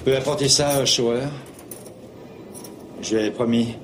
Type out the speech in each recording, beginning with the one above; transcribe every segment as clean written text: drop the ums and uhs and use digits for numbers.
peux apporter ça, Schauer? Je l'avais promis.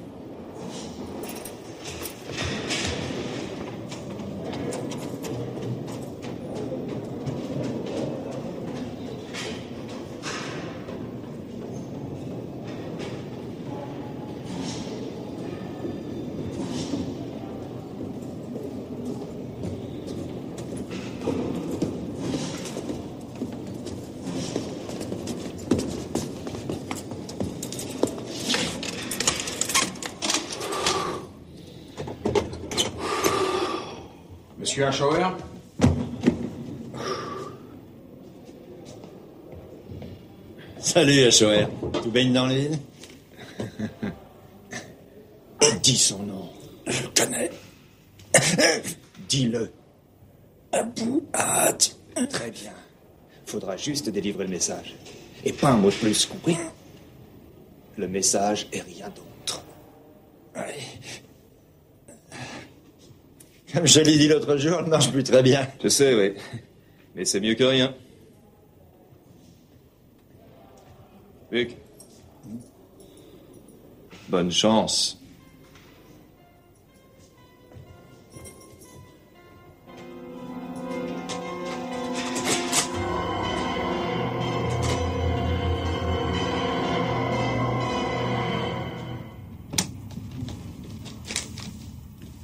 Monsieur Schauer? Salut, Schauer. Tu baignes dans l'île? Dis son nom. Je le connais. Dis-le. Abou Had. Très bien. Faudra juste délivrer le message. Et pas un mot de plus, compris? Le message et rien d'autre. Allez. Comme je l'ai dit l'autre jour, elle marche plus très bien. Je sais, oui. Mais c'est mieux que rien. Luc. Bonne chance.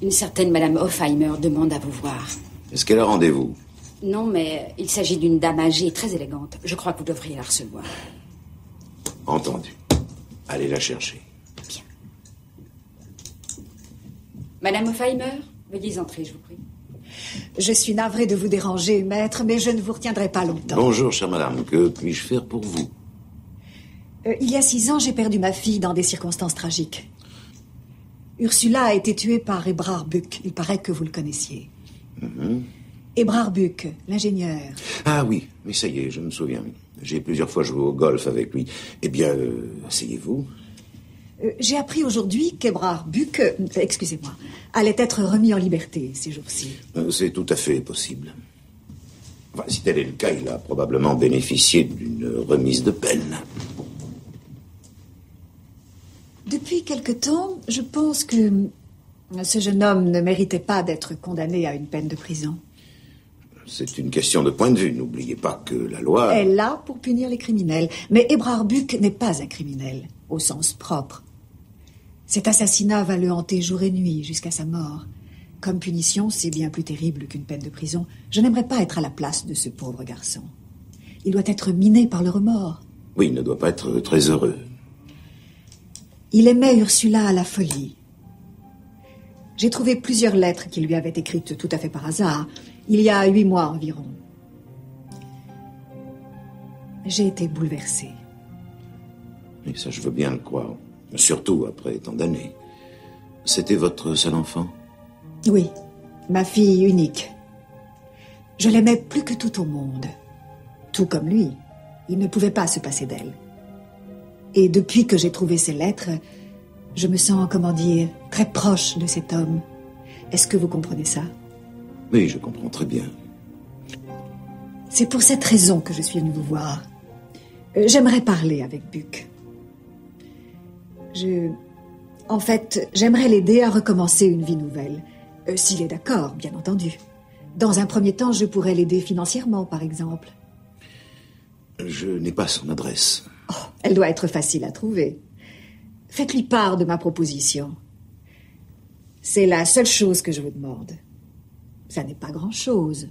Une certaine Madame Hofheimer demande à vous voir. Est-ce qu'elle a rendez-vous? Non, mais il s'agit d'une dame âgée et très élégante. Je crois que vous devriez la recevoir. Entendu. Allez la chercher. Bien. Madame Hofheimer, veuillez entrer, je vous prie. Je suis navrée de vous déranger, maître, mais je ne vous retiendrai pas longtemps. Bonjour, chère madame. Que puis-je faire pour vous? Il y a 6 ans, j'ai perdu ma fille dans des circonstances tragiques. Ursula a été tuée par Ebrard Buck. Il paraît que vous le connaissiez. Ebrard Buck, l'ingénieur. Ah oui, mais ça y est, je me souviens. J'ai plusieurs fois joué au golf avec lui. Eh bien, asseyez-vous. J'ai appris aujourd'hui qu'Ebrard Buck, excusez-moi, allait être remis en liberté ces jours-ci. C'est tout à fait possible. Enfin, si tel est le cas, il a probablement bénéficié d'une remise de peine. Depuis quelque temps, je pense que ce jeune homme ne méritait pas d'être condamné à une peine de prison. C'est une question de point de vue. N'oubliez pas que la loi est là pour punir les criminels. Mais Ebrard Buck n'est pas un criminel, au sens propre. Cet assassinat va le hanter jour et nuit jusqu'à sa mort. Comme punition, c'est bien plus terrible qu'une peine de prison. Je n'aimerais pas être à la place de ce pauvre garçon. Il doit être miné par le remords. Oui, il ne doit pas être très heureux. Il aimait Ursula à la folie. J'ai trouvé plusieurs lettres qu'il lui avait écrites tout à fait par hasard, il y a 8 mois environ. J'ai été bouleversée. Et ça, je veux bien le croire. Surtout après tant d'années. C'était votre seul enfant? Oui, ma fille unique. Je l'aimais plus que tout au monde. Tout comme lui. Il ne pouvait pas se passer d'elle. Et depuis que j'ai trouvé ces lettres, je me sens, comment dire, très proche de cet homme. Est-ce que vous comprenez ça? Oui, je comprends très bien. C'est pour cette raison que je suis venue vous voir. J'aimerais parler avec Buck. En fait, j'aimerais l'aider à recommencer une vie nouvelle. S'il est d'accord, bien entendu. Dans un premier temps, je pourrais l'aider financièrement, par exemple. Je n'ai pas son adresse. Oh, elle doit être facile à trouver. Faites-lui part de ma proposition. C'est la seule chose que je vous demande. Ça n'est pas grand-chose.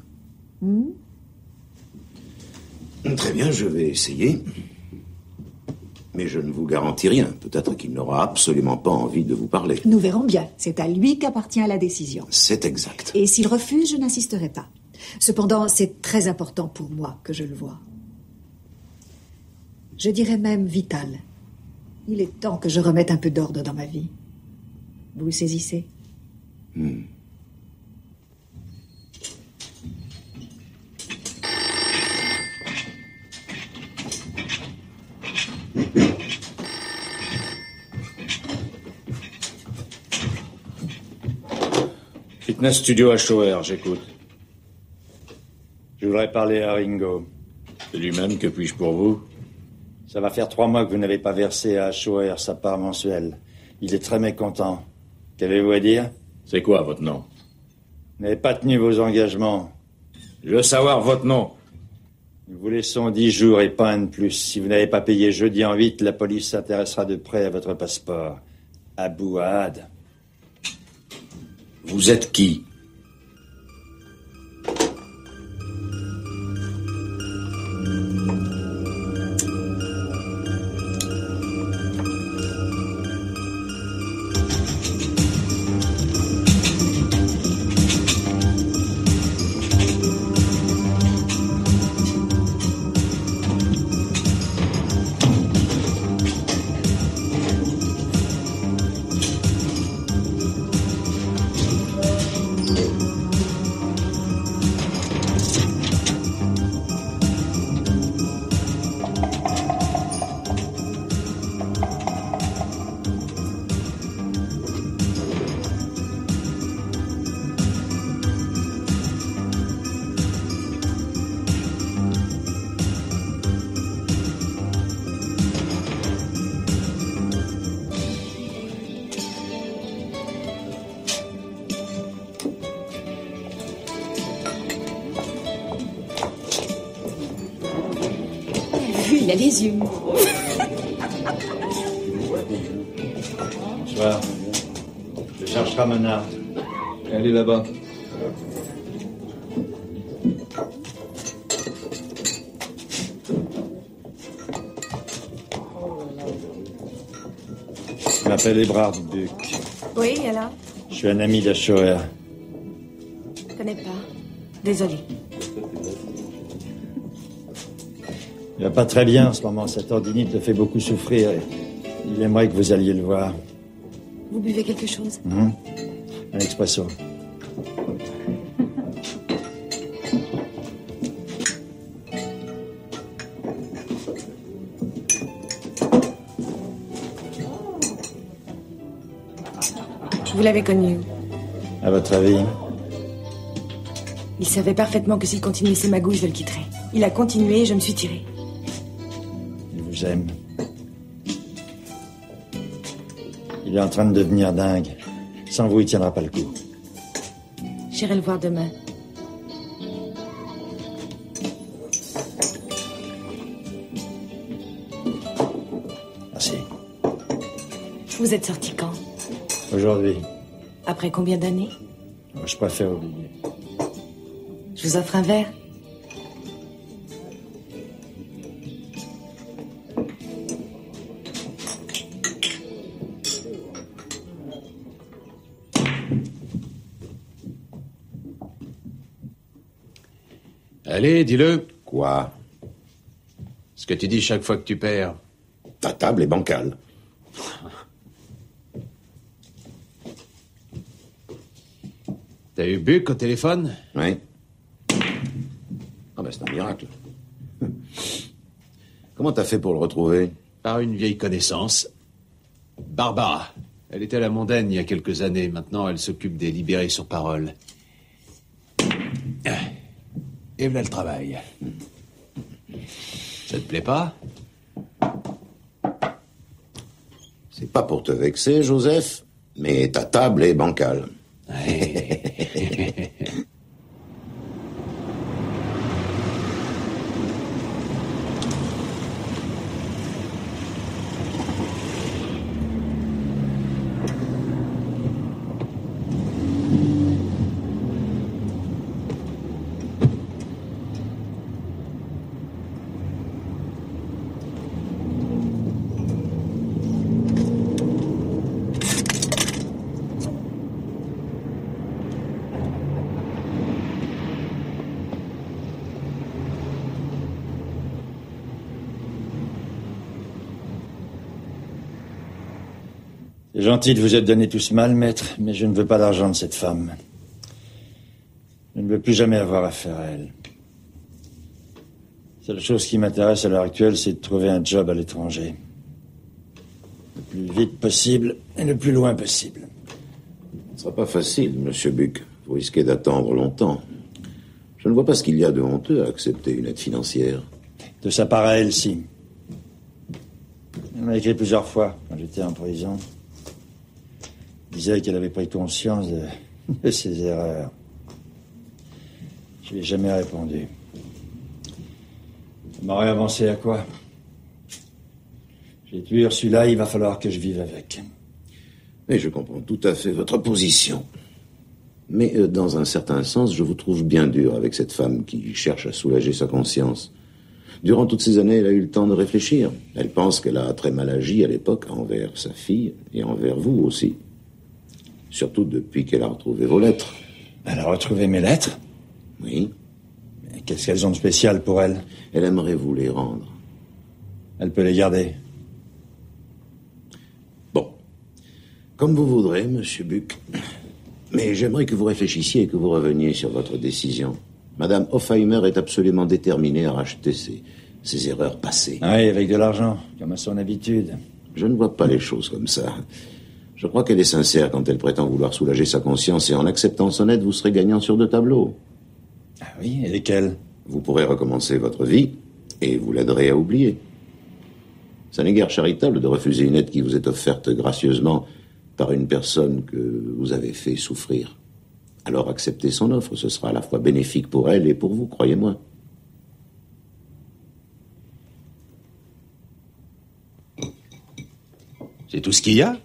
Très bien, je vais essayer. Mais je ne vous garantis rien. Peut-être qu'il n'aura absolument pas envie de vous parler. Nous verrons bien. C'est à lui qu'appartient la décision. C'est exact. Et s'il refuse, je n'insisterai pas. Cependant, c'est très important pour moi que je le voie. Je dirais même vital. Il est temps que je remette un peu d'ordre dans ma vie. Vous le saisissez? Fitness Studio à Schauer, j'écoute. Je voudrais parler à Ringo. C'est lui-même, que puis-je pour vous? Ça va faire 3 mois que vous n'avez pas versé à Schauer sa part mensuelle. Il est très mécontent. Qu'avez-vous à dire? C'est quoi votre nom? Vous n'avez pas tenu vos engagements. Je veux savoir votre nom. Nous vous laissons 10 jours et pas un de plus. Si vous n'avez pas payé jeudi en 8, la police s'intéressera de près à votre passeport. Abou Ahad. Vous êtes qui? Il a les yeux mous. Bonsoir. Je cherche Ramona. Elle est là-bas. Je m'appelle Ebrard Buck. Oui, alors? Je suis un ami d'Schauer. Je connais pas. Désolé. Il va pas très bien en ce moment. Cette tendinite le fait beaucoup souffrir. Il aimerait que vous alliez le voir. Vous buvez quelque chose? Un expresso. Vous l'avez connu où? À votre avis? Il savait parfaitement que s'il continuait ses magouilles, je le quitterais. Il a continué et je me suis tirée. Il vous aime. Il est en train de devenir dingue. Sans vous, il tiendra pas le coup. J'irai le voir demain. Merci. Vous êtes sorti quand? Aujourd'hui. Après combien d'années? Je préfère oublier. Je vous offre un verre. Allez, dis-le. Quoi? Ce que tu dis chaque fois que tu perds. Ta table est bancale. T'as eu Buck au téléphone? Oui. Ah ben c'est un miracle. Comment t'as fait pour le retrouver? Par une vieille connaissance. Barbara. Elle était à la mondaine il y a quelques années. Maintenant, elle s'occupe des libérés sur parole. Et voilà le travail. Ça te plaît pas? C'est pas pour te vexer, Joseph, mais ta table est bancale. C'est gentil de vous être donné tout ce mal, maître, mais je ne veux pas l'argent de cette femme. Je ne veux plus jamais avoir affaire à elle. La seule chose qui m'intéresse à l'heure actuelle, c'est de trouver un job à l'étranger. Le plus vite possible et le plus loin possible. Ce ne sera pas facile, monsieur Buck. Vous risquez d'attendre longtemps. Je ne vois pas ce qu'il y a de honteux à accepter une aide financière. De sa part à elle, si. m'a écrit plusieurs fois quand j'étais en prison. Il disait qu'elle avait pris conscience de ses erreurs. Je lui ai jamais répondu. Ça m'aurait avancé à quoi? J'ai tué Ursula, il va falloir que je vive avec. Et je comprends tout à fait votre position. Mais dans un certain sens, je vous trouve bien dur avec cette femme qui cherche à soulager sa conscience. Durant toutes ces années, elle a eu le temps de réfléchir. Elle pense qu'elle a très mal agi à l'époque envers sa fille et envers vous aussi. Surtout depuis qu'elle a retrouvé vos lettres. Elle a retrouvé mes lettres? Oui. Mais qu'est-ce qu'elles ont de spécial pour elle? Elle aimerait vous les rendre. Elle peut les garder. Bon. Comme vous voudrez, monsieur Buck. Mais j'aimerais que vous réfléchissiez et que vous reveniez sur votre décision. Madame Hofheimer est absolument déterminée à racheter ses erreurs passées. Ah oui, avec de l'argent, comme à son habitude. Je ne vois pas les choses comme ça. Je crois qu'elle est sincère quand elle prétend vouloir soulager sa conscience et en acceptant son aide, vous serez gagnant sur 2 tableaux. Ah oui, et lesquels? Vous pourrez recommencer votre vie et vous l'aiderez à oublier. Ça n'est guère charitable de refuser une aide qui vous est offerte gracieusement par une personne que vous avez fait souffrir. Alors acceptez son offre, ce sera à la fois bénéfique pour elle et pour vous, croyez-moi. C'est tout ce qu'il y a?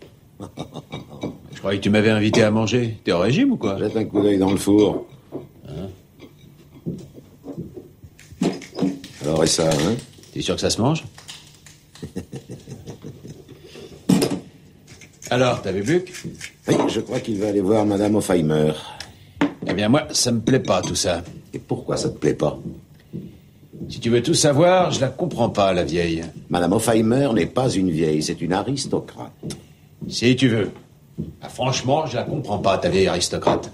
Je croyais que tu m'avais invité à manger. T'es au régime ou quoi? Jette un coup d'œil dans le four. Alors, et ça, hein? T'es sûr que ça se mange? Alors, t'as vu Buck? Oui, je crois qu'il va aller voir Madame Hofheimer. Eh bien, moi, ça me plaît pas, tout ça. Et pourquoi ça te plaît pas? Si tu veux tout savoir, je la comprends pas, la vieille. Madame Hofheimer n'est pas une vieille, c'est une aristocrate. Si tu veux. Ah, franchement, je la comprends pas, ta vieille aristocrate.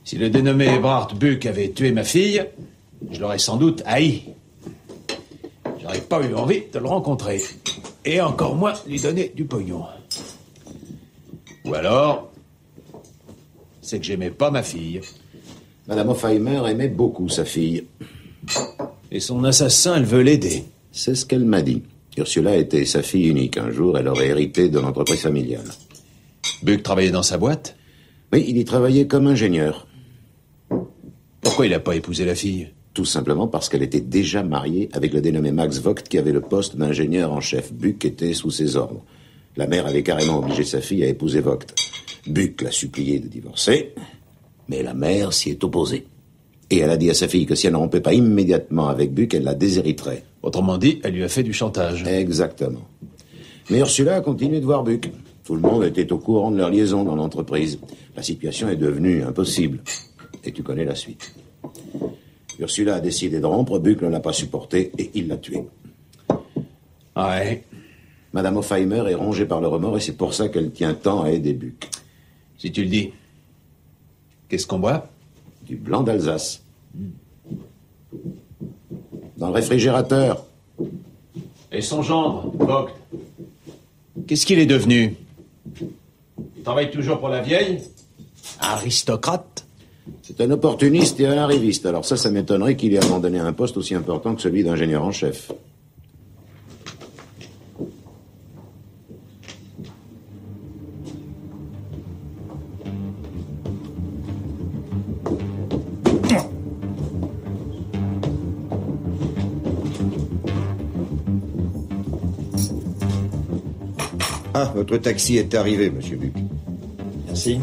Si le dénommé Ebrard Buck avait tué ma fille, je l'aurais sans doute haï. J'aurais pas eu envie de le rencontrer. Et encore moins lui donner du pognon. Ou alors, c'est que j'aimais pas ma fille. Madame Hofheimer aimait beaucoup sa fille. Et son assassin, elle veut l'aider. C'est ce qu'elle m'a dit. Ursula était sa fille unique. Un jour, elle aurait hérité de l'entreprise familiale. Buck travaillait dans sa boîte? Oui, il y travaillait comme ingénieur. Pourquoi il n'a pas épousé la fille? Tout simplement parce qu'elle était déjà mariée avec le dénommé Max Vogt qui avait le poste d'ingénieur en chef. Buck était sous ses ordres. La mère avait carrément obligé sa fille à épouser Vogt. Buck l'a supplié de divorcer, mais la mère s'y est opposée. Et elle a dit à sa fille que si elle ne rompait pas immédiatement avec Buck, elle la déshériterait. Autrement dit, elle lui a fait du chantage. Exactement. Mais Ursula a continué de voir Buck. Tout le monde était au courant de leur liaison dans l'entreprise. La situation est devenue impossible. Et tu connais la suite. Ursula a décidé de rompre, Buck ne l'a pas supporté et il l'a tué. Ouais. Madame Hofheimer est rongée par le remords et c'est pour ça qu'elle tient tant à aider Buck. Si tu le dis. Qu'est-ce qu'on boit? Du blanc d'Alsace. Dans le réfrigérateur. Et son gendre, Vogt? Qu'est-ce qu'il est devenu? Il travaille toujours pour la vieille? Aristocrate? C'est un opportuniste et un arriviste. Alors ça m'étonnerait qu'il ait abandonné un poste aussi important que celui d'ingénieur en chef. Ah, votre taxi est arrivé, monsieur Buck. Merci.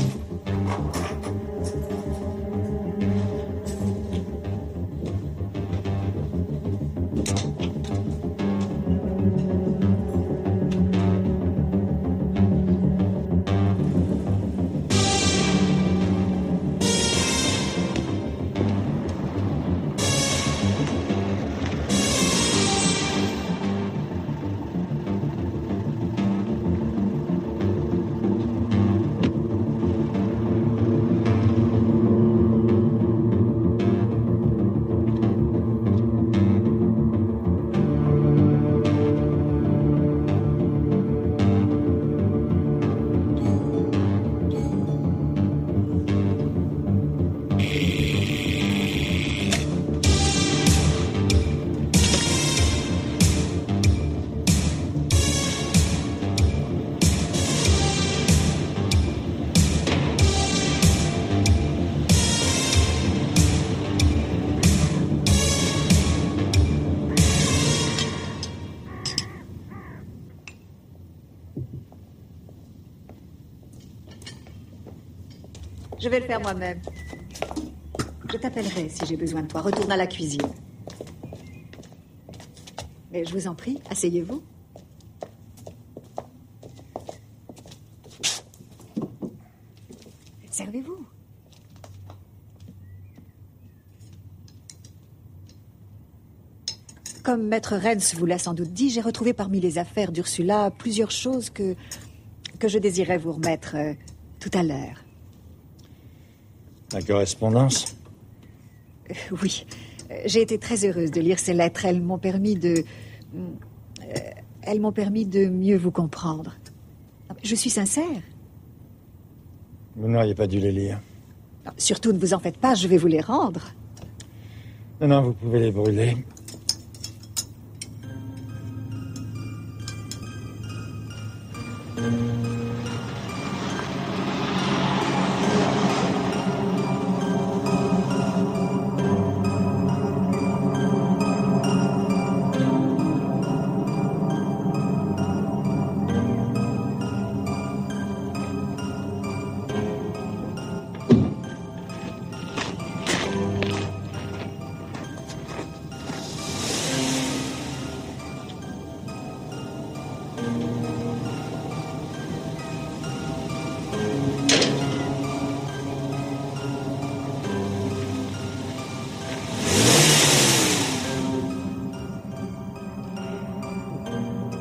Je vais le faire moi-même. Je t'appellerai si j'ai besoin de toi. Retourne à la cuisine. Mais je vous en prie, asseyez-vous. Servez-vous. Comme Maître Renz vous l'a sans doute dit, j'ai retrouvé parmi les affaires d'Ursula plusieurs choses que je désirais vous remettre tout à l'heure. La correspondance? Oui. J'ai été très heureuse de lire ces lettres. Elles m'ont permis de mieux vous comprendre. Je suis sincère. Vous n'auriez pas dû les lire. Non, surtout, ne vous en faites pas, je vais vous les rendre. Non, vous pouvez les brûler.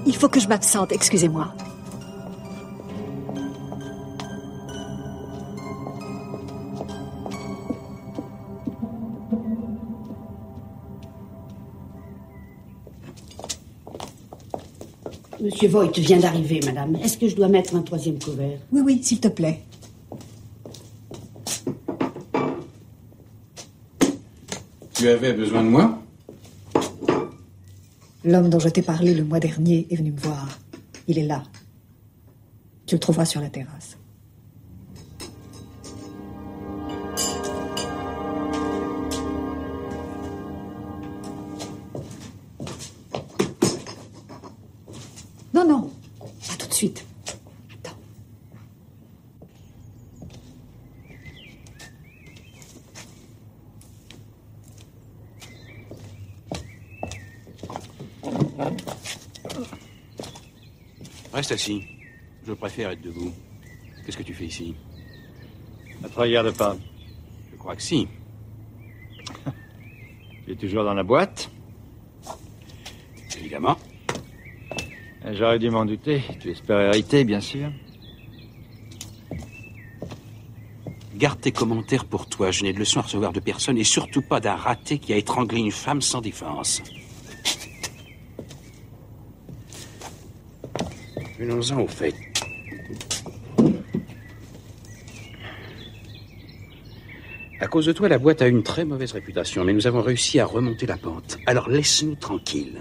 Il faut que je m'absente, excusez-moi. Monsieur Voigt vient d'arriver, madame. Est-ce que je dois mettre un troisième couvert? Oui, oui, s'il te plaît. Tu avais besoin de moi? L'homme dont je t'ai parlé le mois dernier est venu me voir. Il est là. Tu le trouveras sur la terrasse. Non, non, pas tout de suite. Attends. Reste assis. Je préfère être debout. Qu'est-ce que tu fais ici? Ne te regarde pas. Je crois que si. Tu es toujours dans la boîte? Évidemment. J'aurais dû m'en douter. Tu espères hériter, bien sûr. Garde tes commentaires pour toi. Je n'ai de leçons à recevoir de personne et surtout pas d'un raté qui a étranglé une femme sans défense. Venons-en au fait. À cause de toi, la boîte a une très mauvaise réputation, mais nous avons réussi à remonter la pente. Alors laisse-nous tranquilles.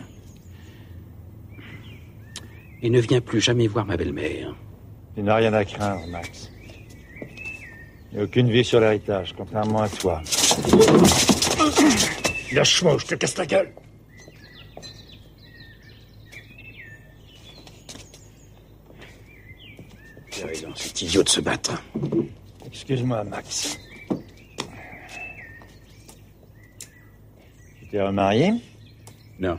Et ne viens plus jamais voir ma belle-mère. Tu n'as rien à craindre, Max. Il n'y a aucune vie sur l'héritage, contrairement à toi. Lâche-moi ou je te casse la gueule. Tu as raison, c'est idiot de se battre. Excuse-moi, Max. Tu t'es remarié? Non.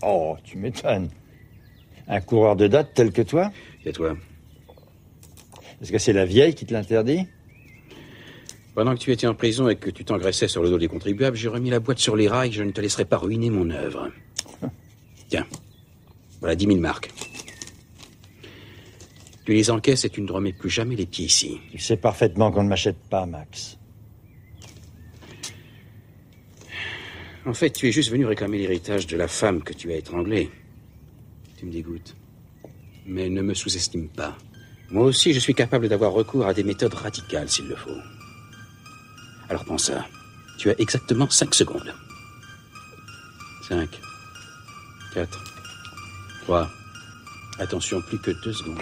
Oh, tu m'étonnes. Un coureur de date tel que toi? Et toi? Est-ce que c'est la vieille qui te l'interdit? Pendant que tu étais en prison et que tu t'engraissais sur le dos des contribuables, j'ai remis la boîte sur les rails. Je ne te laisserai pas ruiner mon œuvre. Tiens, voilà 10 000 marques. Tu les encaisses et tu ne remets plus jamais les pieds ici. Tu sais parfaitement qu'on ne m'achète pas, Max. En fait, tu es juste venu réclamer l'héritage de la femme que tu as étranglée. Tu me dégoûtes. Mais ne me sous-estime pas. Moi aussi, je suis capable d'avoir recours à des méthodes radicales s'il le faut. Alors prends ça. Tu as exactement 5 secondes. 5, 4, 3. Attention, plus que 2 secondes.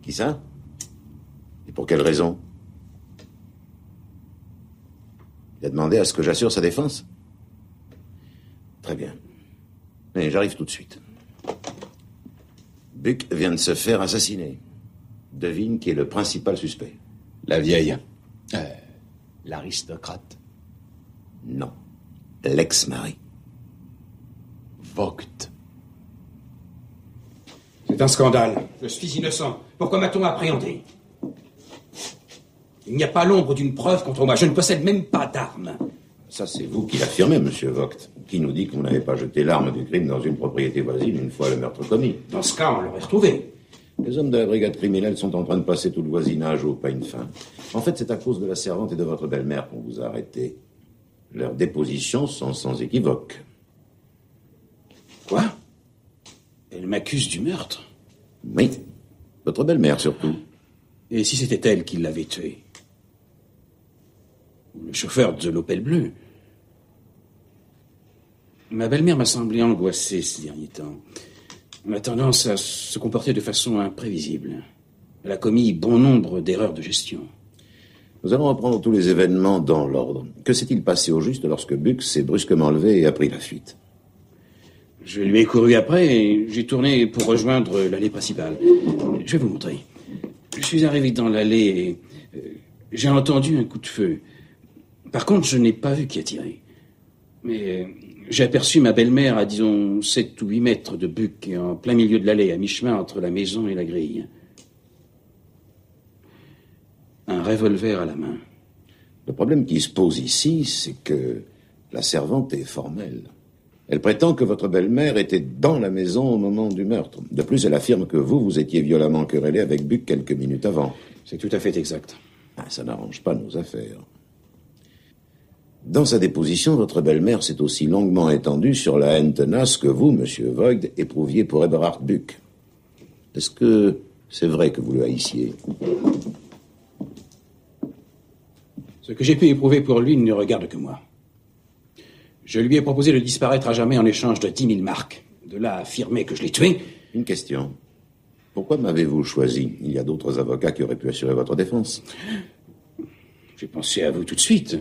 Qui ça? Et pour quelle raison? Il a demandé à ce que j'assure sa défense? Très bien. Mais j'arrive tout de suite. Buck vient de se faire assassiner. Devine qui est le principal suspect. La vieille. L'aristocrate. Non. L'ex-mari. Vogt. C'est un scandale. Je suis innocent. Pourquoi m'a-t-on appréhendé? Il n'y a pas l'ombre d'une preuve contre moi. Je ne possède même pas d'armes. Ça, c'est vous qui l'affirmez, monsieur Vogt. Qui nous dit que vous n'avez pas jeté l'arme du crime dans une propriété voisine une fois le meurtre commis? Dans ce cas, on l'aurait retrouvé. Les hommes de la brigade criminelle sont en train de passer tout le voisinage au peigne fin. En fait, c'est à cause de la servante et de votre belle-mère qu'on vous a arrêté. Leurs dépositions sont sans équivoque. Quoi? Elle m'accuse du meurtre? Oui. Votre belle-mère, surtout. Et si c'était elle qui l'avait tué? Ou le chauffeur de l'Opel bleu? Ma belle-mère m'a semblé angoissée ces derniers temps. Elle a tendance à se comporter de façon imprévisible. Elle a commis bon nombre d'erreurs de gestion. Nous allons reprendre tous les événements dans l'ordre. Que s'est-il passé au juste lorsque Buck s'est brusquement levé et a pris la fuite? Je lui ai couru après et j'ai tourné pour rejoindre l'allée principale. Je vais vous montrer. Je suis arrivé dans l'allée et j'ai entendu un coup de feu. Par contre, je n'ai pas vu qui a tiré. Mais j'ai aperçu ma belle-mère à, disons, 7 ou 8 mètres de Buck, en plein milieu de l'allée, à mi-chemin entre la maison et la grille. Un revolver à la main. Le problème qui se pose ici, c'est que la servante est formelle. Elle prétend que votre belle-mère était dans la maison au moment du meurtre. De plus, elle affirme que vous étiez violemment querellé avec Buck quelques minutes avant. C'est tout à fait exact. Ça n'arrange pas nos affaires. Dans sa déposition, votre belle-mère s'est aussi longuement étendue sur la haine tenace que vous, monsieur Vogt, éprouviez pour Eberhard Buck. Est-ce que c'est vrai que vous le haissiez? Ce que j'ai pu éprouver pour lui ne regarde que moi. Je lui ai proposé de disparaître à jamais en échange de 10 000 marks. De là à affirmer que je l'ai tué. Une question. Pourquoi m'avez-vous choisi? Il y a d'autres avocats qui auraient pu assurer votre défense. J'ai pensé à vous tout de suite.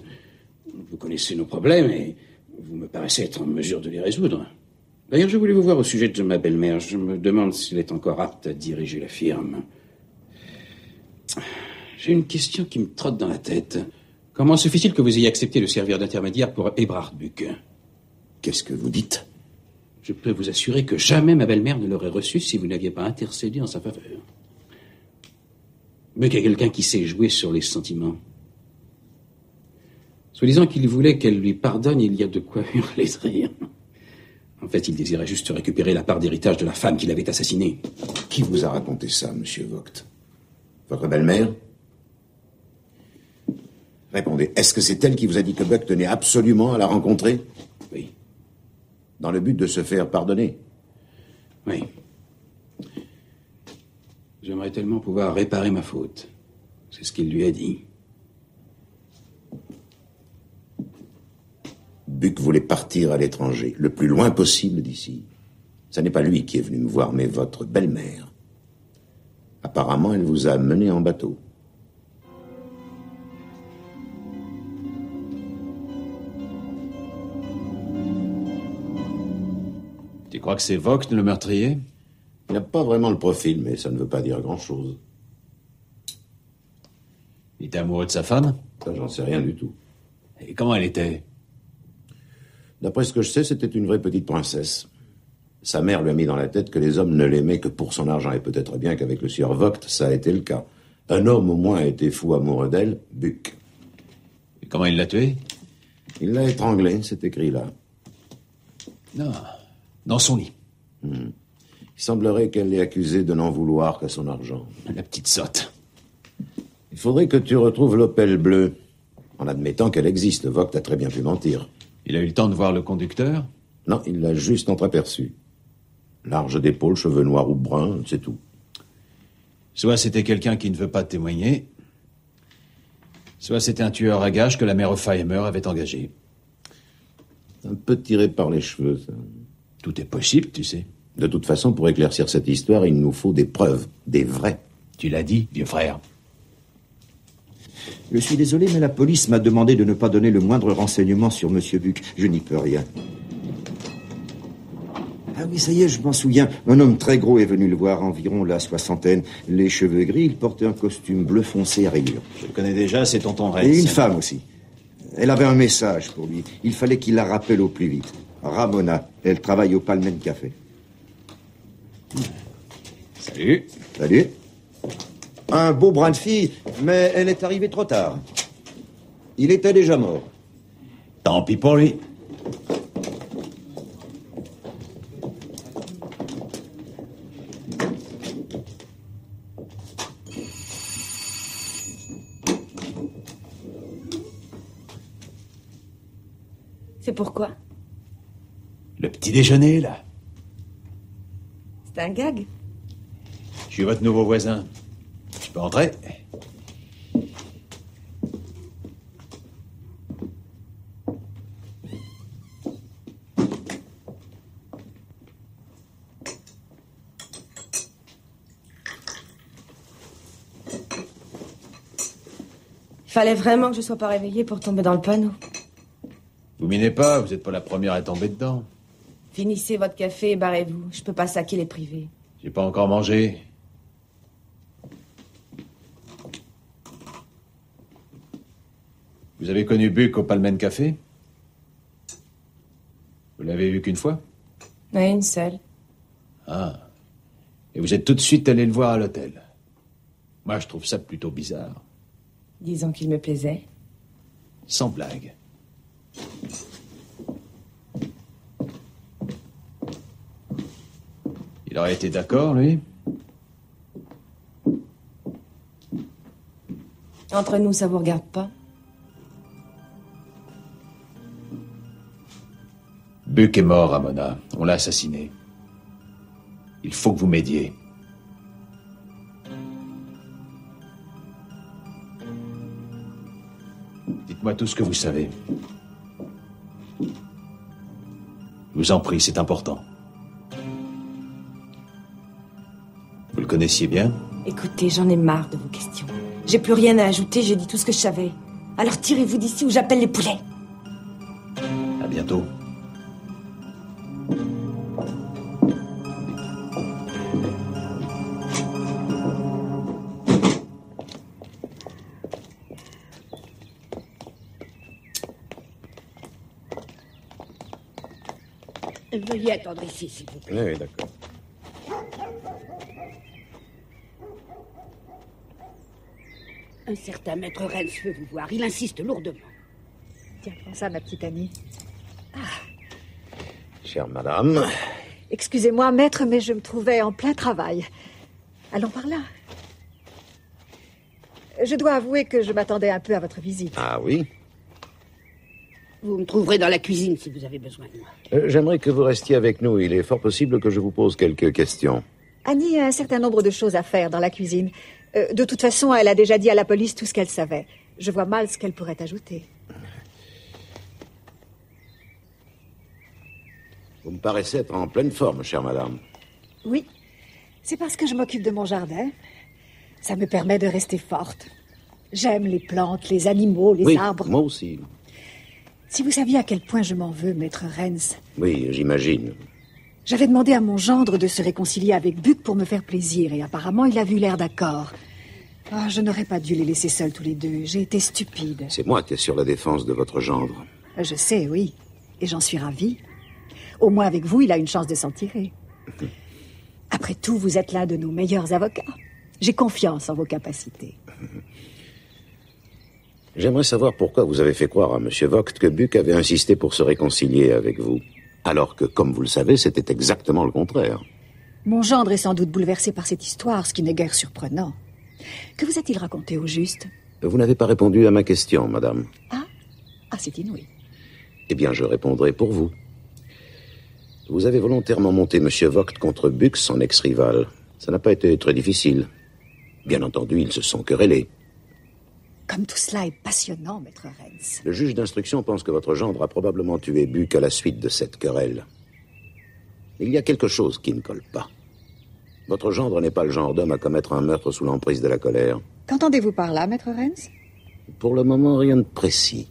Vous connaissez nos problèmes et vous me paraissez être en mesure de les résoudre. D'ailleurs, je voulais vous voir au sujet de ma belle-mère. Je me demande s'il est encore apte à diriger la firme. J'ai une question qui me trotte dans la tête. Comment se fait-il que vous ayez accepté de servir d'intermédiaire pour Eberhard Buck? Qu'est-ce que vous dites? Je peux vous assurer que jamais ma belle-mère ne l'aurait reçu si vous n'aviez pas intercédé en sa faveur. Buck est quelqu'un qui sait jouer sur les sentiments. Soi-disant qu'il voulait qu'elle lui pardonne, il y a de quoi hurler de rire. En fait, il désirait juste récupérer la part d'héritage de la femme qu'il avait assassinée. Qui vous a raconté ça, monsieur Vogt? Votre belle-mère? Répondez, est-ce que c'est elle qui vous a dit que Buck tenait absolument à la rencontrer? Oui. Dans le but de se faire pardonner? Oui. J'aimerais tellement pouvoir réparer ma faute. C'est ce qu'il lui a dit. Buck voulait partir à l'étranger, le plus loin possible d'ici. Ce n'est pas lui qui est venu me voir, mais votre belle-mère. Apparemment, elle vous a mené en bateau. Tu crois que c'est Vogt, le meurtrier? Il n'a pas vraiment le profil, mais ça ne veut pas dire grand-chose. Il était amoureux de sa femme? Ça, j'en sais rien du tout. Et comment elle était? D'après ce que je sais, c'était une vraie petite princesse. Sa mère lui a mis dans la tête que les hommes ne l'aimaient que pour son argent, et peut-être bien qu'avec le sieur Vogt, ça a été le cas. Un homme au moins a été fou amoureux d'elle, Buck. Et comment il l'a tué? Il l'a étranglée, c'est écrit là. Non, dans son lit. Il semblerait qu'elle l'ait accusé de n'en vouloir qu'à son argent. La petite sotte. Il faudrait que tu retrouves l'Opel bleu. En admettant qu'elle existe, Vogt a très bien pu mentir. Il a eu le temps de voir le conducteur? Non, il l'a juste entreaperçu. Large d'épaule, cheveux noirs ou bruns, c'est tout. Soit c'était quelqu'un qui ne veut pas témoigner, soit c'était un tueur à gages que la mère Oppenheimer avait engagé. Un peu tiré par les cheveux, ça. Tout est possible, tu sais. De toute façon, pour éclaircir cette histoire, il nous faut des preuves, des vraies. Tu l'as dit, vieux frère. Je suis désolé, mais la police m'a demandé de ne pas donner le moindre renseignement sur M. Buck. Je n'y peux rien. Ah oui, ça y est, je m'en souviens. Un homme très gros est venu le voir, environ la soixantaine. Les cheveux gris, il portait un costume bleu foncé à rayures. Je le connais déjà, c'est tonton Renz. Et une femme aussi. Elle avait un message pour lui. Il fallait qu'il la rappelle au plus vite. Ramona, elle travaille au Palmen Café. Salut. Salut. Un beau brin de fille, mais elle est arrivée trop tard. Il était déjà mort. Tant pis pour lui. C'est pourquoi? Le petit déjeuner, là. C'est un gag? Je suis votre nouveau voisin. Je peux entrer? Il fallait vraiment que je sois pas réveillée pour tomber dans le panneau. Vous minez pas, vous êtes pas la première à tomber dedans. Finissez votre café et barrez-vous. Je peux pas saquer les privés. J'ai pas encore mangé. Vous avez connu Buck au Palmen Café? Vous l'avez vu qu'une fois? Oui, une seule. Ah. Et vous êtes tout de suite allé le voir à l'hôtel. Moi, je trouve ça plutôt bizarre. Disons qu'il me plaisait. Sans blague. Il aurait été d'accord, lui? Entre nous, ça vous regarde pas? Buck est mort, Ramona. On l'a assassiné. Il faut que vous m'aidiez. Dites-moi tout ce que vous savez. Je vous en prie, c'est important. Vous le connaissiez bien? Écoutez, j'en ai marre de vos questions. J'ai plus rien à ajouter, j'ai dit tout ce que je savais. Alors tirez-vous d'ici ou j'appelle les poulets. À bientôt. Veuillez attendre ici, s'il vous plaît. Oui, d'accord. Un certain maître Renz veut vous voir. Il insiste lourdement. Tiens, prends ça, ma petite amie. Chère madame. Excusez-moi, maître, mais je me trouvais en plein travail. Allons par là. Je dois avouer que je m'attendais un peu à votre visite. Ah oui? Vous me trouverez dans la cuisine si vous avez besoin de moi. J'aimerais que vous restiez avec nous. Il est fort possible que je vous pose quelques questions. Annie a un certain nombre de choses à faire dans la cuisine. De toute façon, elle a déjà dit à la police tout ce qu'elle savait. Je vois mal ce qu'elle pourrait ajouter. Vous me paraissez être en pleine forme, chère madame. Oui, c'est parce que je m'occupe de mon jardin. Ça me permet de rester forte. J'aime les plantes, les animaux, les arbres. Moi aussi. Si vous saviez à quel point je m'en veux, maître Renz. Oui, j'imagine. J'avais demandé à mon gendre de se réconcilier avec Buck pour me faire plaisir, et apparemment il a vu l'air d'accord. Ah, je n'aurais pas dû les laisser seuls tous les deux. J'ai été stupide. C'est moi qui ai sur la défense de votre gendre. Je sais, oui. Et j'en suis ravie. Au moins avec vous, il a une chance de s'en tirer. Après tout, vous êtes l'un de nos meilleurs avocats. J'ai confiance en vos capacités. J'aimerais savoir pourquoi vous avez fait croire à M. Vogt que Buck avait insisté pour se réconcilier avec vous, alors que, comme vous le savez, c'était exactement le contraire. Mon gendre est sans doute bouleversé par cette histoire, ce qui n'est guère surprenant. Que vous a-t-il raconté au juste? Vous n'avez pas répondu à ma question, madame. Ah, c'est inouï. Eh bien, je répondrai pour vous. Vous avez volontairement monté M. Vogt contre Buck, son ex-rival. Ça n'a pas été très difficile. Bien entendu, ils se sont querellés. Comme tout cela est passionnant, maître Renz. Le juge d'instruction pense que votre gendre a probablement tué Buck à la suite de cette querelle. Il y a quelque chose qui ne colle pas. Votre gendre n'est pas le genre d'homme à commettre un meurtre sous l'emprise de la colère. Qu'entendez-vous par là, maître Renz? Pour le moment, rien de précis.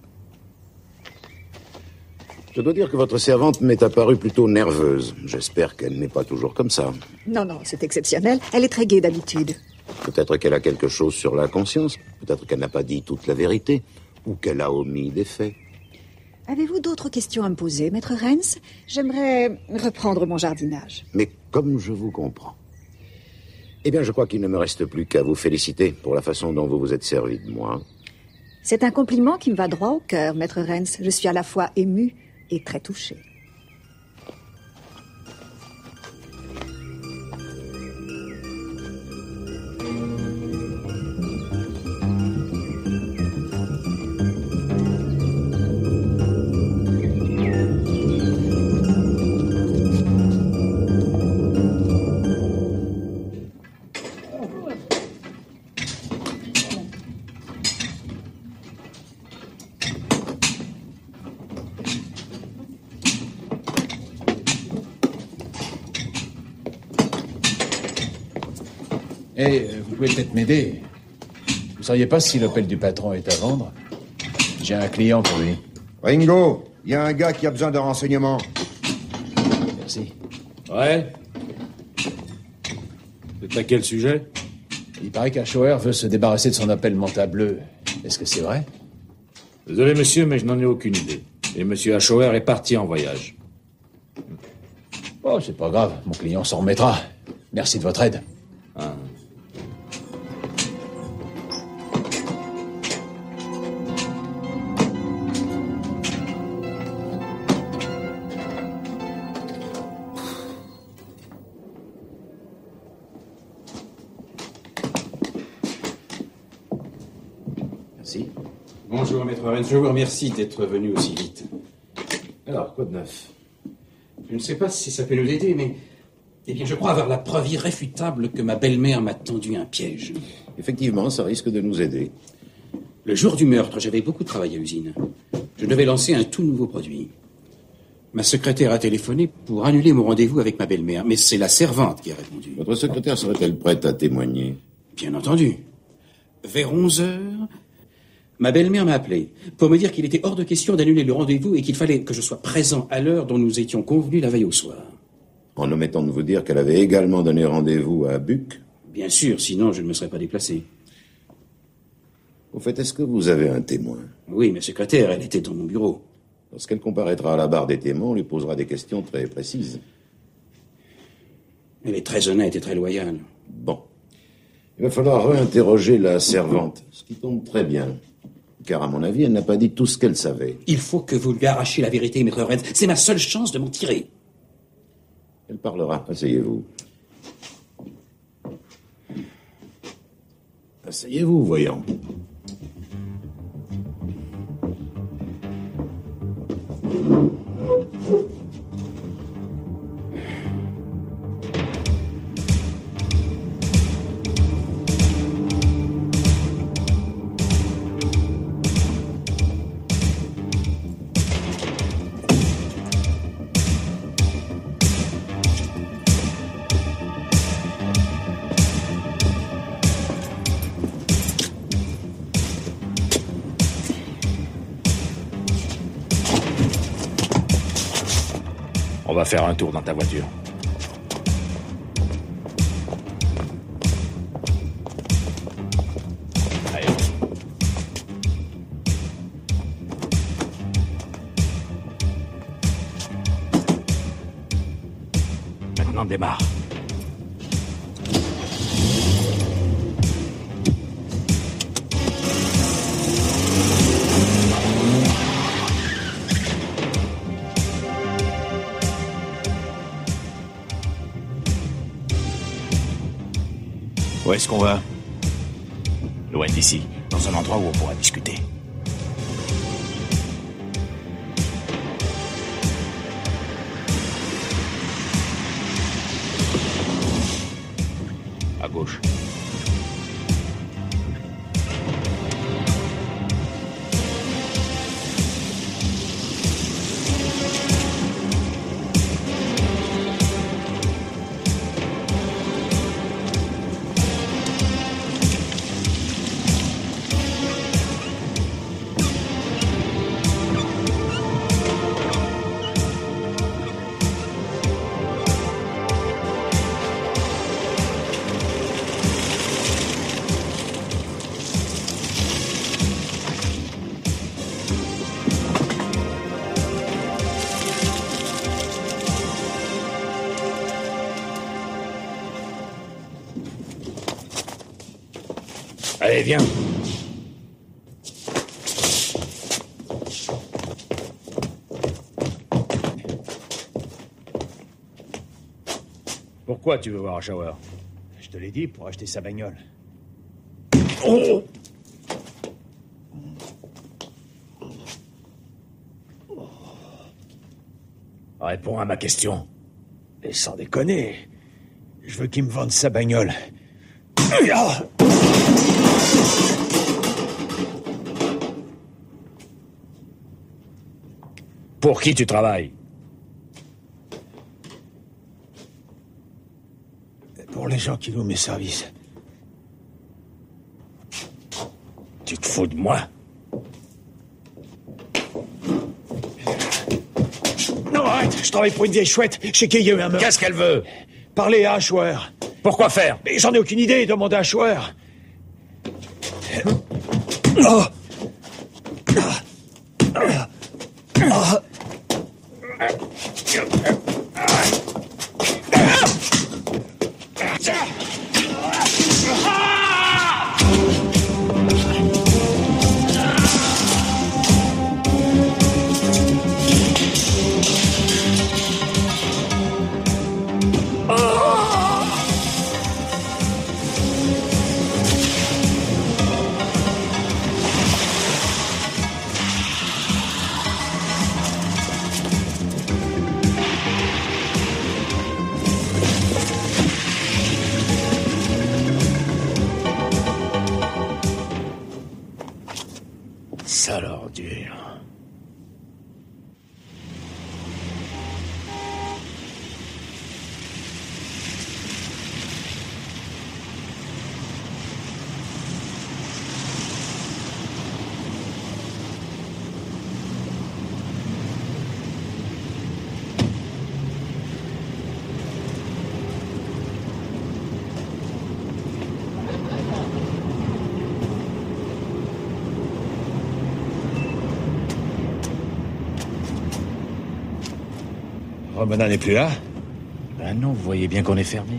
Je dois dire que votre servante m'est apparue plutôt nerveuse. J'espère qu'elle n'est pas toujours comme ça. Non, c'est exceptionnel. Elle est très gaie d'habitude. Peut-être qu'elle a quelque chose sur la conscience. Peut-être qu'elle n'a pas dit toute la vérité. Ou qu'elle a omis des faits. Avez-vous d'autres questions à me poser, maître Renz? J'aimerais reprendre mon jardinage. Mais comme je vous comprends. Eh bien, je crois qu'il ne me reste plus qu'à vous féliciter pour la façon dont vous vous êtes servi de moi. C'est un compliment qui me va droit au cœur, maître Renz. Je suis à la fois ému et très touché. Vous pouvez peut-être m'aider. Vous ne sauriez pas si l'Opel du patron est à vendre? J'ai un client pour lui. Ringo, il y a un gars qui a besoin de renseignements. Merci. Ouais. C'est à quel sujet? Il paraît qu'Achoer veut se débarrasser de son Opel Manta bleu. Est-ce que c'est vrai? Désolé, monsieur, mais je n'en ai aucune idée. Et monsieur Achoer est parti en voyage. Oh, c'est pas grave. Mon client s'en remettra. Merci de votre aide. Ah. Merci. Bonjour, maître Renz. Je vous remercie d'être venu aussi vite. Alors, quoi de neuf? Je ne sais pas si ça peut nous aider, mais... Eh bien, je crois avoir la preuve irréfutable que ma belle-mère m'a tendu un piège. Effectivement, ça risque de nous aider. Le jour du meurtre, j'avais beaucoup de travail à l'usine. Je devais lancer un tout nouveau produit. Ma secrétaire a téléphoné pour annuler mon rendez-vous avec ma belle-mère, mais c'est la servante qui a répondu. Votre secrétaire serait-elle prête à témoigner? Bien entendu. Vers 11 heures, ma belle-mère m'a appelé pour me dire qu'il était hors de question d'annuler le rendez-vous et qu'il fallait que je sois présent à l'heure dont nous étions convenus la veille au soir. En omettant de vous dire qu'elle avait également donné rendez-vous à Buck? Bien sûr, sinon je ne me serais pas déplacé. Au fait, est-ce que vous avez un témoin? Oui, ma secrétaire, elle était dans mon bureau. Lorsqu'elle comparaîtra à la barre des témoins, on lui posera des questions très précises. Elle est très honnête et très loyale. Bon. Il va falloir réinterroger la servante, ce qui tombe très bien. Car à mon avis, elle n'a pas dit tout ce qu'elle savait. Il faut que vous lui arrachiez la vérité, maître Renz. C'est ma seule chance de m'en tirer. Elle parlera. Asseyez-vous. Asseyez-vous, voyons. On va faire un tour dans ta voiture. Allez. Maintenant, démarre. Où est-ce qu'on va? Loin d'ici, dans un endroit où on pourra discuter. À gauche. Allez, viens. Pourquoi tu veux voir Ashauer? Je te l'ai dit, pour acheter sa bagnole. Oh! Réponds à ma question. Et sans déconner, je veux qu'il me vende sa bagnole. Pour qui tu travailles? Pour les gens qui louent mes services. Tu te fous de moi? Non, arrête, je travaille pour une vieille chouette chez qui il y a eu un meurtre. Qu'est-ce qu'elle veut? Parler à Ashauer. Pourquoi faire? Mais j'en ai aucune idée, demande à Ashauer. Oh. Sale ordure. Romana n'est plus là? Ben non, vous voyez bien qu'on est fermé.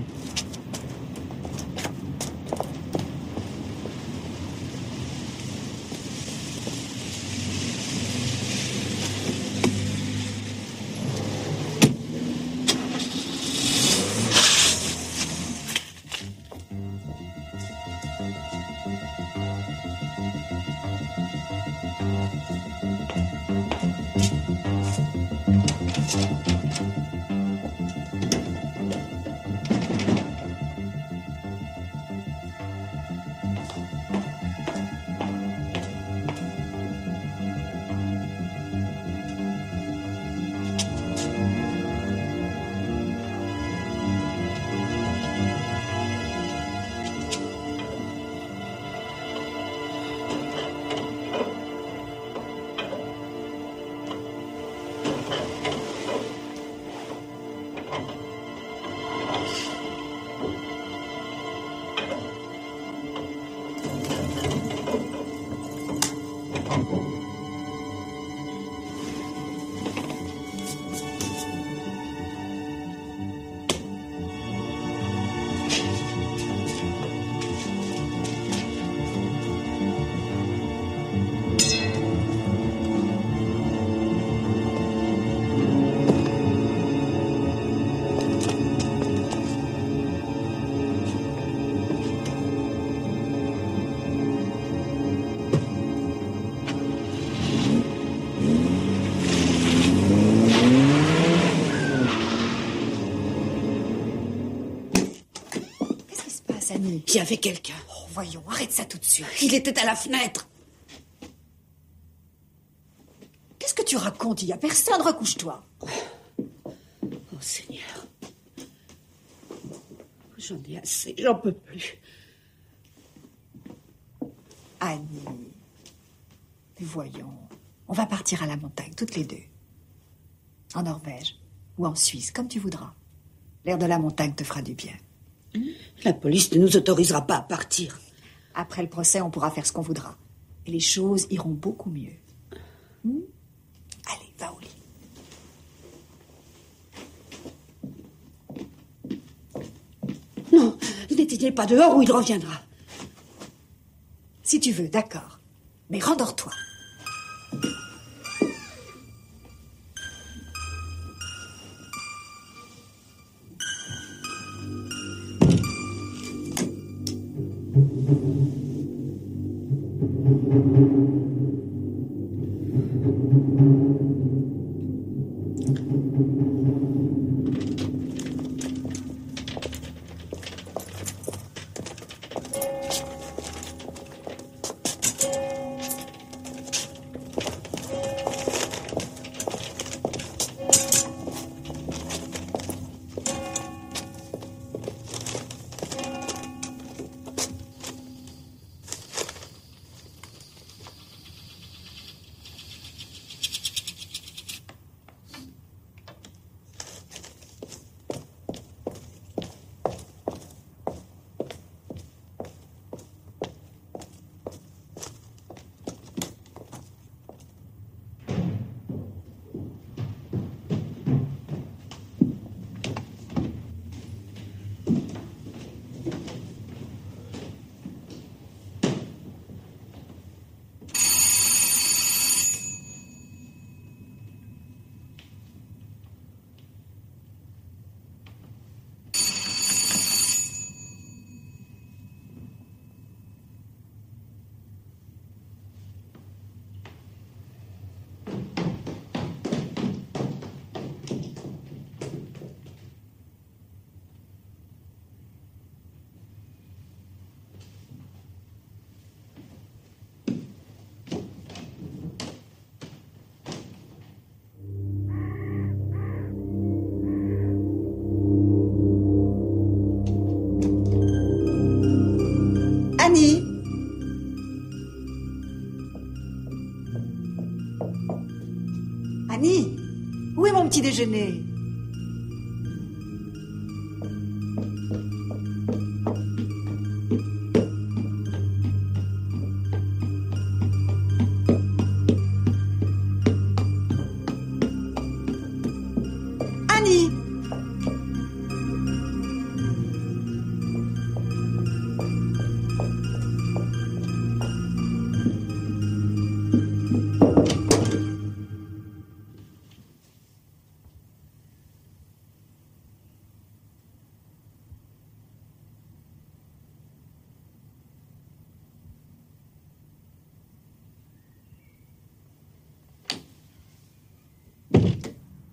Il y avait quelqu'un. Oh, voyons, arrête ça tout de suite. Il était à la fenêtre. Qu'est-ce que tu racontes? Il n'y a personne, recouche-toi. Oh, Seigneur. J'en ai assez, j'en peux plus. Annie, voyons, on va partir à la montagne, toutes les deux. En Norvège ou en Suisse, comme tu voudras. L'air de la montagne te fera du bien. La police ne nous autorisera pas à partir. Après le procès, on pourra faire ce qu'on voudra. Et les choses iront beaucoup mieux. Allez, va au lit. Non, n'éteignez pas dehors ou il reviendra. Si tu veux, d'accord. Mais rendors-toi. Annie! Annie, où est mon petit déjeuner? Annie!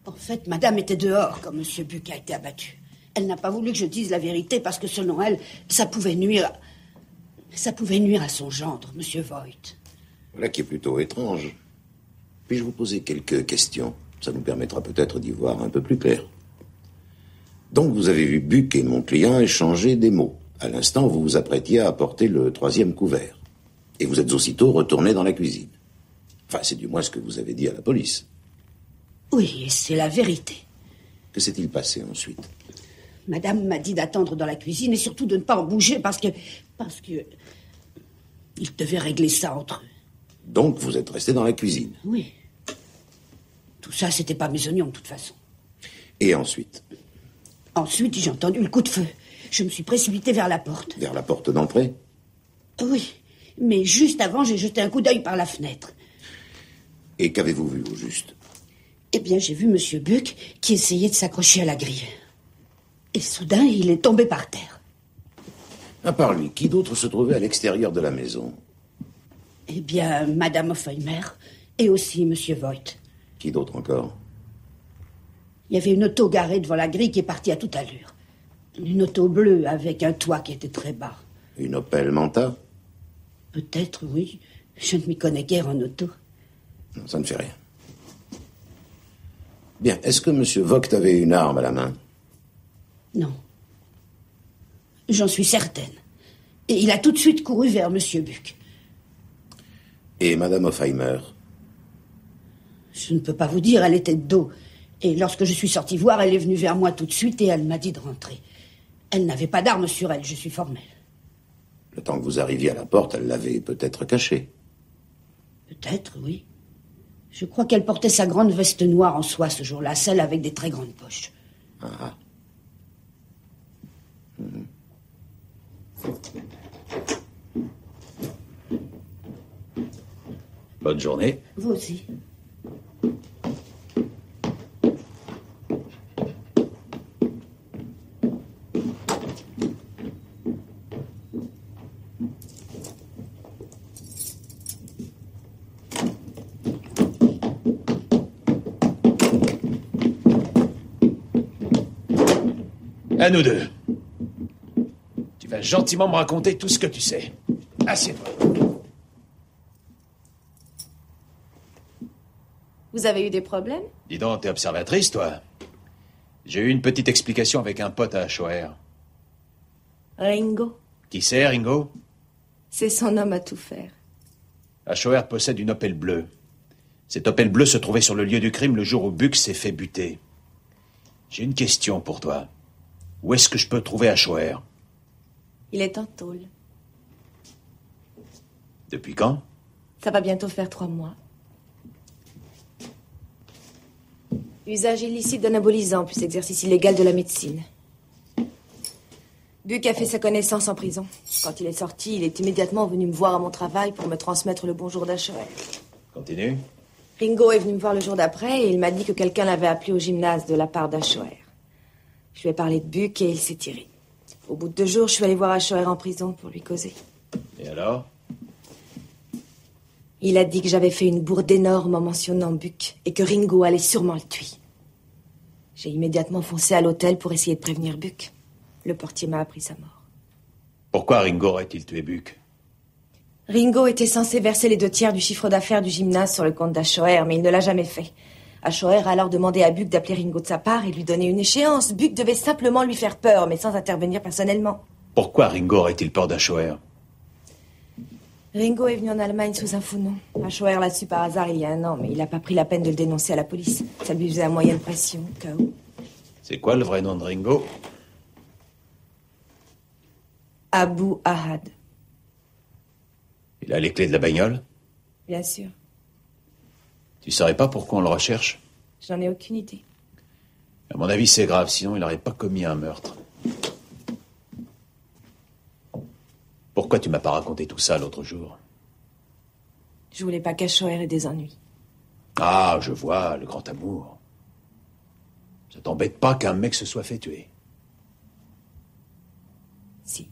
En fait, madame était dehors quand monsieur Buck a été abattu. Elle n'a pas voulu que je dise la vérité parce que selon elle, ça pouvait nuire à son gendre, monsieur Voigt. Voilà qui est plutôt étrange. Puis-je vous poser quelques questions? Ça nous permettra peut-être d'y voir un peu plus clair. Donc vous avez vu Buck et mon client échanger des mots. À l'instant, vous vous apprêtiez à apporter le 3e couvert. Et vous êtes aussitôt retourné dans la cuisine. Enfin, c'est du moins ce que vous avez dit à la police. Oui, c'est la vérité. Que s'est-il passé ensuite? Madame m'a dit d'attendre dans la cuisine et surtout de ne pas en bouger parce que... Ils devaient régler ça entre eux. Donc vous êtes resté dans la cuisine? Oui. Tout ça, c'était pas mes oignons, de toute façon. Et ensuite? Ensuite, j'ai entendu le coup de feu. Je me suis précipitée vers la porte. Vers la porte d'entrée? Oui. Mais juste avant, j'ai jeté un coup d'œil par la fenêtre. Et qu'avez-vous vu au juste? Eh bien, j'ai vu monsieur Buck qui essayait de s'accrocher à la grille. Et soudain, il est tombé par terre. À part lui, qui d'autre se trouvait à l'extérieur de la maison? Eh bien, madame Hoffheimer et aussi monsieur Voigt. Qui d'autre encore? Il y avait une auto garée devant la grille qui est partie à toute allure. Une auto bleue avec un toit qui était très bas. Une Opel Manta? Peut-être, oui. Je ne m'y connais guère en auto. Non, ça ne fait rien. Bien, est-ce que M. Vogt avait une arme à la main? Non. J'en suis certaine. Et il a tout de suite couru vers M. Buck. Et Mme Hofheimer? Je ne peux pas vous dire, elle était de dos. Et lorsque je suis sorti voir, elle est venue vers moi tout de suite et elle m'a dit de rentrer. Elle n'avait pas d'arme sur elle, je suis formelle. Le temps que vous arriviez à la porte, elle l'avait peut-être cachée. Peut-être, oui. Je crois qu'elle portait sa grande veste noire en soie ce jour-là, celle avec des très grandes poches. Ah. Mhm. Bonne journée. Vous aussi. À nous deux. Tu vas gentiment me raconter tout ce que tu sais. Assieds-toi. Vous avez eu des problèmes? Dis donc, t'es observatrice, toi. J'ai eu une petite explication avec un pote à Schoer. Ringo. Qui c'est, Ringo? C'est son homme à tout faire. Schoer possède une Opel bleue. Cette Opel bleue se trouvait sur le lieu du crime le jour où Buck s'est fait buter. J'ai une question pour toi. Où est-ce que je peux trouver Schoer? Il est en tôle. Depuis quand? Ça va bientôt faire 3 mois. Usage illicite d'anabolisants, plus exercice illégal de la médecine. Buck a fait sa connaissance en prison. Quand il est sorti, il est immédiatement venu me voir à mon travail pour me transmettre le bonjour d'Schoer. Continue. Ringo est venu me voir le jour d'après et il m'a dit que quelqu'un l'avait appelé au gymnase de la part d'Schoer. Je lui ai parlé de Buck et il s'est tiré. Au bout de 2 jours, je suis allée voir Schoer en prison pour lui causer. Et alors? Il a dit que j'avais fait une bourde énorme en mentionnant Buck et que Ringo allait sûrement le tuer. J'ai immédiatement foncé à l'hôtel pour essayer de prévenir Buck. Le portier m'a appris sa mort. Pourquoi Ringo aurait-il tué Buck? Ringo était censé verser les 2 tiers du chiffre d'affaires du gymnase sur le compte d'Schoer, mais il ne l'a jamais fait. Schoer a alors demandé à Buck d'appeler Ringo de sa part et lui donner une échéance. Buck devait simplement lui faire peur, mais sans intervenir personnellement. Pourquoi Ringo aurait-il peur d'Schoer? Ringo est venu en Allemagne sous un faux nom. Schoer l'a su par hasard il y a 1 an, mais il n'a pas pris la peine de le dénoncer à la police. Ça lui faisait un moyen de pression, au cas où. C'est quoi le vrai nom de Ringo? Abu Ahad. Il a les clés de la bagnole? Bien sûr. Tu saurais pas pourquoi on le recherche? J'en ai aucune idée. À mon avis, c'est grave, sinon il n'aurait pas commis un meurtre. Pourquoi tu m'as pas raconté tout ça l'autre jour? Je voulais pas qu'Schoer ait des ennuis. Ah, je vois, le grand amour. Ça t'embête pas qu'un mec se soit fait tuer? Si.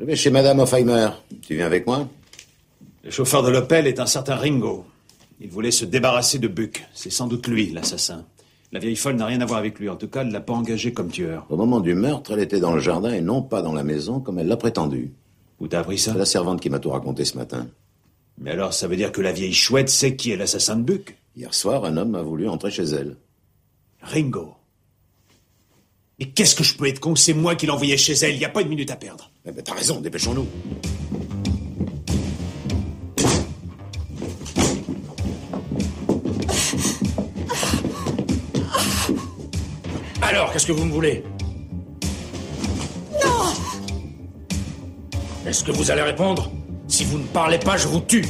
Je vais chez Madame Hofheimer. Tu viens avec moi? Le chauffeur de l'Opel est un certain Ringo. Il voulait se débarrasser de Buck. C'est sans doute lui, l'assassin. La vieille folle n'a rien à voir avec lui. En tout cas, elle ne l'a pas engagé comme tueur. Au moment du meurtre, elle était dans le jardin et non pas dans la maison comme elle l'a prétendu. Où t'as appris ça? C'est la servante qui m'a tout raconté ce matin. Mais alors, ça veut dire que la vieille chouette sait qui est l'assassin de Buck? Hier soir, un homme a voulu entrer chez elle. Ringo. Mais qu'est-ce que je peux être con? C'est moi qui l'envoyais chez elle. Il n'y a pas une minute à perdre. Eh ben, t'as raison, dépêchons-nous. Alors, qu'est-ce que vous me voulez? Non! Est-ce que vous allez répondre? Si vous ne parlez pas, je vous tue.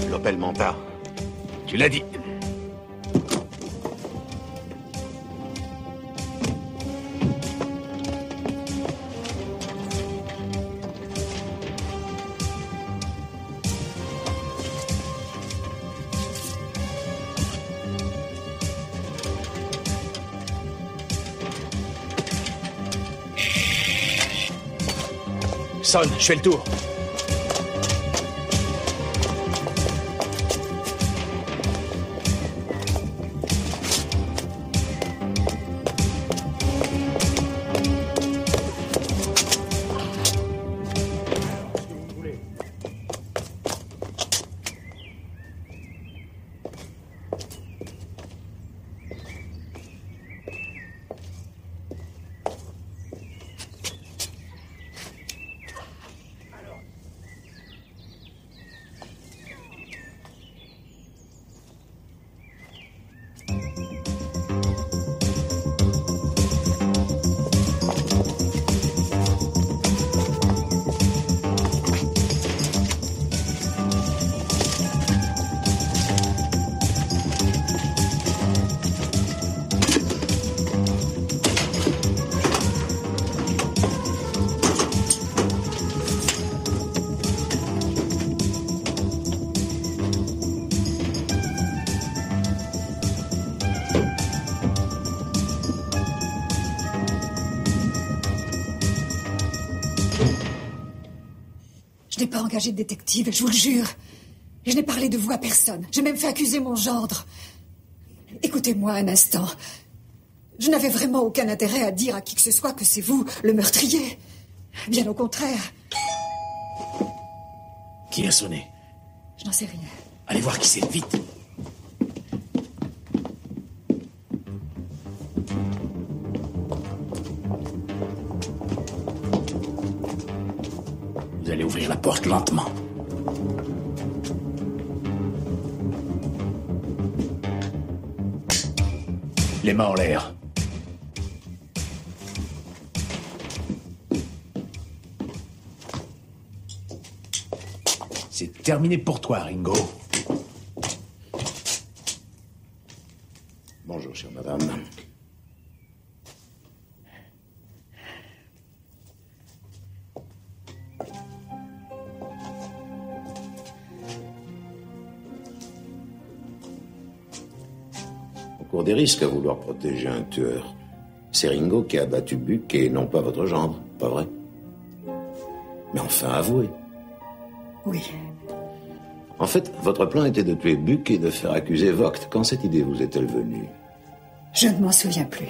L'Opel ment pas. Tu l'as dit. Sonne, je fais le tour. Je n'ai pas engagé de détective, je vous le jure. Et je n'ai parlé de vous à personne. J'ai même fait accuser mon gendre. Écoutez-moi un instant. Je n'avais vraiment aucun intérêt à dire à qui que ce soit que c'est vous, le meurtrier. Bien au contraire. Qui a sonné? Je n'en sais rien. Allez voir qui c'est, vite. Vous allez ouvrir la porte lentement. Les mains en l'air. C'est terminé pour toi, Ringo. Bonjour, chère madame. On court des risques à vouloir protéger un tueur. C'est Ringo qui a abattu Buck et non pas votre gendre, pas vrai? Mais enfin, avouez. Oui. En fait, votre plan était de tuer Buck et de faire accuser Vogt. Quand cette idée vous est-elle venue? Je ne m'en souviens plus.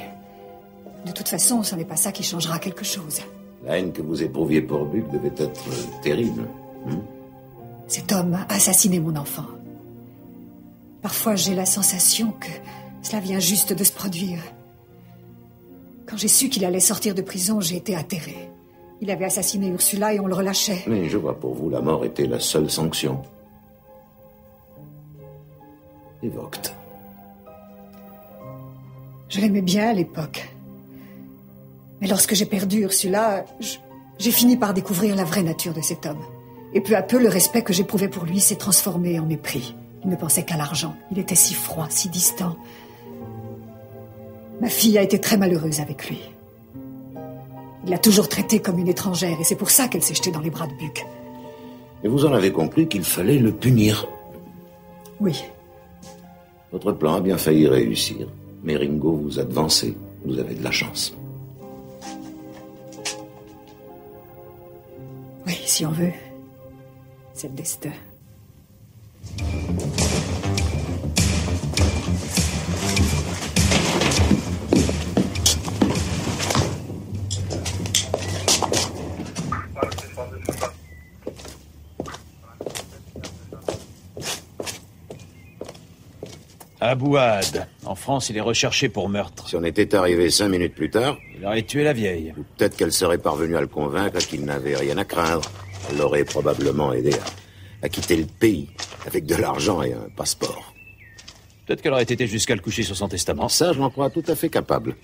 De toute façon, ce n'est pas ça qui changera quelque chose. La haine que vous éprouviez pour Buck devait être terrible. Cet homme a assassiné mon enfant. Parfois, j'ai la sensation que cela vient juste de se produire. Quand j'ai su qu'il allait sortir de prison, j'ai été atterrée. Il avait assassiné Ursula et on le relâchait. Mais je vois, pour vous, la mort était la seule sanction. Et Vogt. Je l'aimais bien à l'époque. Mais lorsque j'ai perdu Ursula, j'ai fini par découvrir la vraie nature de cet homme. Et peu à peu, le respect que j'éprouvais pour lui s'est transformé en mépris. Il ne pensait qu'à l'argent. Il était si froid, si distant. Ma fille a été très malheureuse avec lui. Il l'a toujours traitée comme une étrangère et c'est pour ça qu'elle s'est jetée dans les bras de Buck. Et vous en avez conclu qu'il fallait le punir. Oui. Votre plan a bien failli réussir. Mais Ringo vous a devancé. Vous avez de la chance. Oui, si on veut. C'est le destin. Abouad. En France, il est recherché pour meurtre. Si on était arrivé 5 minutes plus tard... Il aurait tué la vieille. Ou peut-être qu'elle serait parvenue à le convaincre qu'il n'avait rien à craindre. Elle l'aurait probablement aidé à quitter le pays, avec de l'argent et un passeport. Peut-être qu'elle aurait été jusqu'à le coucher sur son testament. Ça, je m'en crois tout à fait capable.